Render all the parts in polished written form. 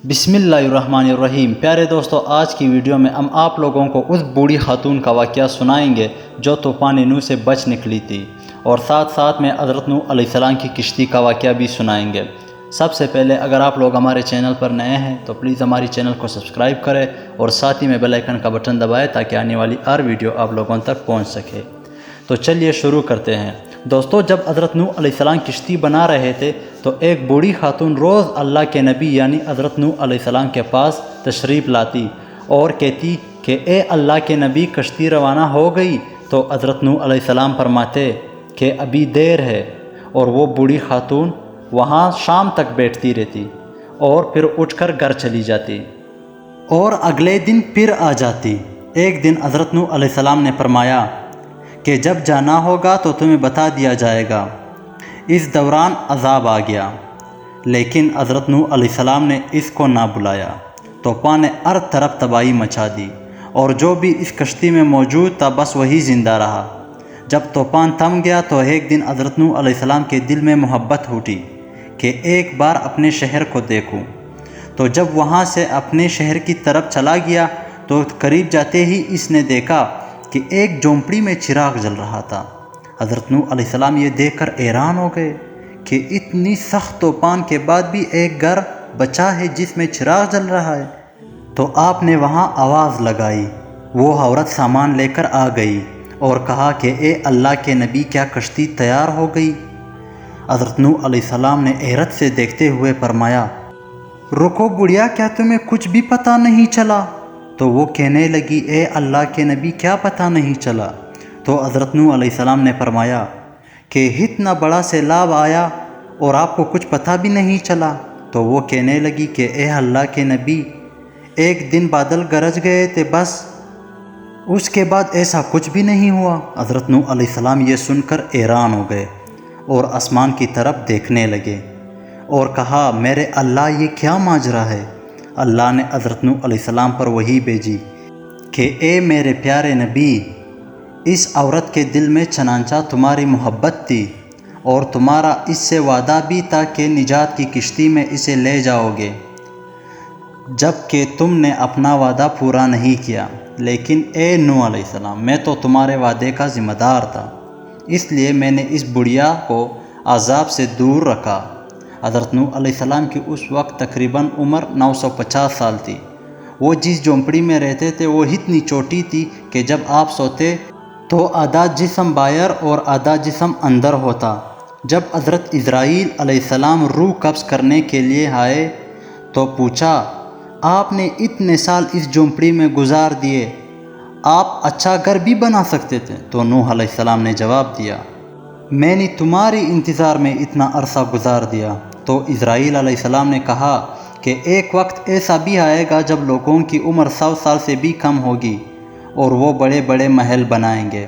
بسم اللہ الرحمن الرحیم۔ پیارے دوستو، آج کی ویڈیو میں ہم آپ لوگوں کو اس بوڑھی خاتون کا واقعہ سنائیں گے جو طوفان نوح سے بچ نکلی تھی، اور ساتھ ساتھ میں حضرت نوح علیہ السلام کی کشتی کا واقعہ بھی سنائیں گے۔ سب سے پہلے اگر آپ لوگ ہمارے چینل پر نئے ہیں تو پلیز ہماری چینل کو سبسکرائب کریں اور ساتھ ہی میں بیل آئیکن کا بٹن دبائیں تاکہ آنے والی ہر ویڈیو آپ لوگوں تک پہنچ سکے۔ تو چلیے شروع کرتے ہیں۔ دوستو، جب حضرت نوح علیہ السلام کشتی بنا رہے تھے تو ایک بوڑھی خاتون روز اللہ کے نبی یعنی حضرت نوح علیہ السلام کے پاس تشریف لاتی اور کہتی کہ اے اللہ کے نبی، کشتی روانہ ہو گئی؟ تو حضرت نوح علیہ السلام فرماتے کہ ابھی دیر ہے، اور وہ بوڑھی خاتون وہاں شام تک بیٹھتی رہتی اور پھر اٹھ کر گھر چلی جاتی اور اگلے دن پھر آ جاتی۔ ایک دن حضرت نوح علیہ السلام نے فرمایا کہ جب جانا ہوگا تو تمہیں بتا دیا جائے گا۔ اس دوران عذاب آ گیا، لیکن حضرت نوح علیہ السلام نے اس کو نہ بلایا۔ طوفان نے ہر طرف تباہی مچا دی، اور جو بھی اس کشتی میں موجود تھا بس وہی زندہ رہا۔ جب طوفان تھم گیا تو ایک دن حضرت نوح علیہ السلام کے دل میں محبت اٹھی کہ ایک بار اپنے شہر کو دیکھوں۔ تو جب وہاں سے اپنے شہر کی طرف چلا گیا تو قریب جاتے ہی اس نے دیکھا کہ ایک جھونپڑی میں چراغ جل رہا تھا۔ حضرت نوح علیہ السلام یہ دیکھ کر حیران ہو گئے کہ اتنی سخت طوفان کے بعد بھی ایک گھر بچا ہے جس میں چراغ جل رہا ہے۔ تو آپ نے وہاں آواز لگائی، وہ عورت سامان لے کر آ گئی اور کہا کہ اے اللہ کے نبی، کیا کشتی تیار ہو گئی؟ حضرت نوح علیہ السلام نے حیرت سے دیکھتے ہوئے فرمایا، رکو بڑھیا، کیا تمہیں کچھ بھی پتہ نہیں چلا؟ تو وہ کہنے لگی، اے اللہ کے نبی، کیا پتہ نہیں چلا؟ تو حضرت نوح علیہ السلام نے فرمایا کہ اتنا بڑا سیلاب آیا اور آپ کو کچھ پتہ بھی نہیں چلا؟ تو وہ کہنے لگی کہ اے اللہ کے نبی، ایک دن بادل گرج گئے تھے، بس اس کے بعد ایسا کچھ بھی نہیں ہوا۔ حضرت نوح علیہ السلام یہ سن کر حیران ہو گئے اور آسمان کی طرف دیکھنے لگے اور کہا، میرے اللہ، یہ کیا ماجرا ہے؟ اللہ نے حضرت نوح علیہ السلام پر وحی بھیجی کہ اے میرے پیارے نبی، اس عورت کے دل میں چنانچہ تمہاری محبت تھی اور تمہارا اس سے وعدہ بھی تھا کہ نجات کی کشتی میں اسے لے جاؤ گے، جب کہ تم نے اپنا وعدہ پورا نہیں کیا۔ لیکن اے نوح علیہ السلام، میں تو تمہارے وعدے کا ذمہ دار تھا، اس لیے میں نے اس بڑھیا کو عذاب سے دور رکھا۔ حضرت نوح علیہ السلام کی اس وقت تقریباً عمر 950 سال تھی۔ وہ جس جھونپڑی میں رہتے تھے وہ اتنی چھوٹی تھی کہ جب آپ سوتے تو آدھا جسم باہر اور آدھا جسم اندر ہوتا۔ جب حضرت اسرائیل علیہ السلام روح قبض کرنے کے لیے آئے تو پوچھا، آپ نے اتنے سال اس جھونپڑی میں گزار دیے، آپ اچھا گھر بھی بنا سکتے تھے؟ تو نوح علیہ السلام نے جواب دیا، میں نے تمہاری انتظار میں اتنا عرصہ گزار دیا۔ تو اسرائیل علیہ السلام نے کہا کہ ایک وقت ایسا بھی آئے گا جب لوگوں کی عمر 100 سال سے بھی کم ہوگی اور وہ بڑے بڑے محل بنائیں گے۔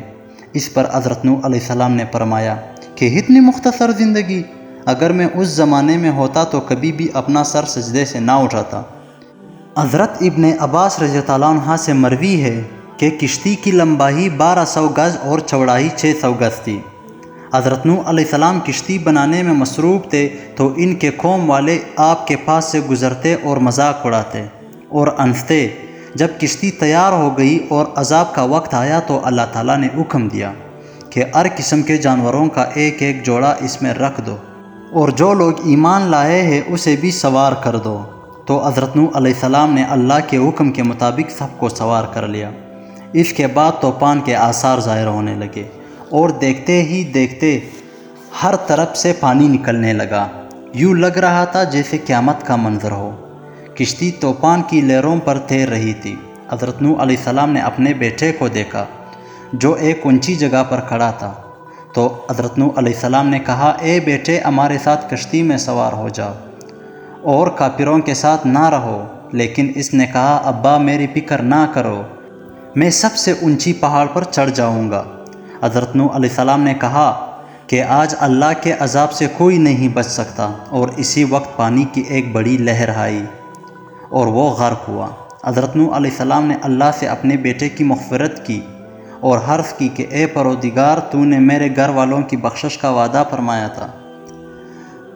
اس پر حضرت نوح علیہ السلام نے فرمایا کہ اتنی مختصر زندگی! اگر میں اس زمانے میں ہوتا تو کبھی بھی اپنا سر سجدے سے نہ اٹھاتا۔ حضرت ابن عباس رضی اللہ عنہ سے مروی ہے کہ کشتی کی لمبائی 1200 گز اور چوڑائی 600 گز تھی۔ حضرت نوح علیہ السلام کشتی بنانے میں مصروف تھے تو ان کے قوم والے آپ کے پاس سے گزرتے اور مذاق اڑاتے اور ہنستے۔ جب کشتی تیار ہو گئی اور عذاب کا وقت آیا تو اللہ تعالیٰ نے حکم دیا کہ ہر قسم کے جانوروں کا ایک ایک جوڑا اس میں رکھ دو، اور جو لوگ ایمان لائے ہیں اسے بھی سوار کر دو۔ تو حضرت نوح علیہ السلام نے اللہ کے حکم کے مطابق سب کو سوار کر لیا۔ اس کے بعد طوفان کے آثار ظاہر ہونے لگے اور دیکھتے ہی دیکھتے ہر طرف سے پانی نکلنے لگا، یوں لگ رہا تھا جیسے قیامت کا منظر ہو۔ کشتی طوفان کی لہروں پر تیر رہی تھی۔ حضرت نوح علیہ السلام نے اپنے بیٹے کو دیکھا جو ایک اونچی جگہ پر کھڑا تھا۔ تو حضرت نوح علیہ السلام نے کہا، اے بیٹے، ہمارے ساتھ کشتی میں سوار ہو جاؤ اور کافروں کے ساتھ نہ رہو۔ لیکن اس نے کہا، ابا، میری فکر نہ کرو، میں سب سے اونچی پہاڑ پر چڑھ جاؤں گا۔ حضرت نوح علیہ السلام نے کہا کہ آج اللہ کے عذاب سے کوئی نہیں بچ سکتا، اور اسی وقت پانی کی ایک بڑی لہر آئی اور وہ غرق ہوا۔ حضرت نوح علیہ السلام نے اللہ سے اپنے بیٹے کی مغفرت کی اور عرض کی کہ اے پروردگار، تو نے میرے گھر والوں کی بخشش کا وعدہ فرمایا تھا،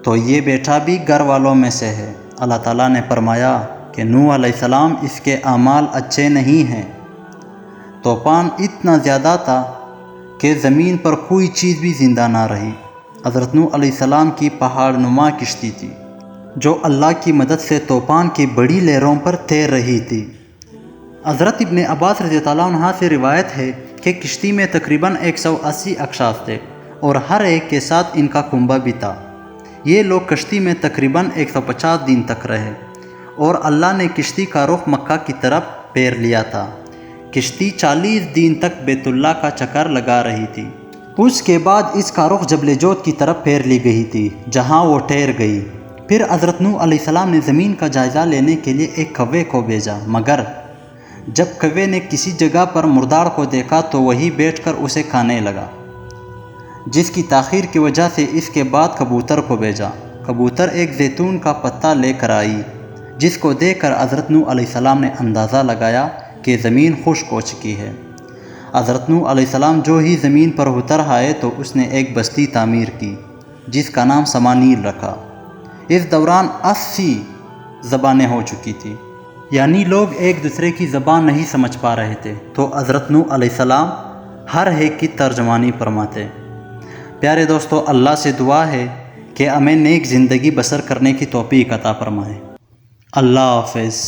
تو یہ بیٹا بھی گھر والوں میں سے ہے۔ اللہ تعالیٰ نے فرمایا کہ نوح علیہ السلام اس کے اعمال اچھے نہیں ہیں۔ طوفان اتنا زیادہ تھا کہ زمین پر کوئی چیز بھی زندہ نہ رہی۔ حضرت نوح علیہ السلام کی پہاڑ نما کشتی تھی جو اللہ کی مدد سے طوفان کی بڑی لہروں پر تیر رہی تھی۔ حضرت ابن عباس رضی اللہ عنہ سے روایت ہے کہ کشتی میں تقریباً 180 اشخاص تھے اور ہر ایک کے ساتھ ان کا کنبہ بھی تھا۔ یہ لوگ کشتی میں تقریباً 150 دن تک رہے اور اللہ نے کشتی کا رخ مکہ کی طرف پھیر لیا تھا۔ کشتی 40 دن تک بیت اللہ کا چکر لگا رہی تھی۔ اس کے بعد اس کا رخ جبل جود کی طرف پھیر لی گئی تھی جہاں وہ ٹھہر گئی۔ پھر حضرت نوح علیہ السلام نے زمین کا جائزہ لینے کے لیے ایک کوے کو بھیجا، مگر جب کوے نے کسی جگہ پر مردار کو دیکھا تو وہی بیٹھ کر اسے کھانے لگا، جس کی تاخیر کی وجہ سے اس کے بعد کبوتر کو بھیجا۔ کبوتر ایک زیتون کا پتا لے کر آئی، جس کو دیکھ کر حضرت نوح علیہ السلام نے اندازہ لگایا کہ زمین خشک ہو چکی ہے۔ حضرت نوح علیہ السلام جو ہی زمین پر اتر آئے تو اس نے ایک بستی تعمیر کی جس کا نام سمانیل رکھا۔ اس دوران 80 زبانیں ہو چکی تھی، یعنی لوگ ایک دوسرے کی زبان نہیں سمجھ پا رہے تھے، تو حضرت نوح علیہ السلام ہر ایک کی ترجمانی فرماتے۔ پیارے دوستو، اللہ سے دعا ہے کہ ہمیں نیک زندگی بسر کرنے کی توفیق عطا فرمائے۔ اللہ حافظ۔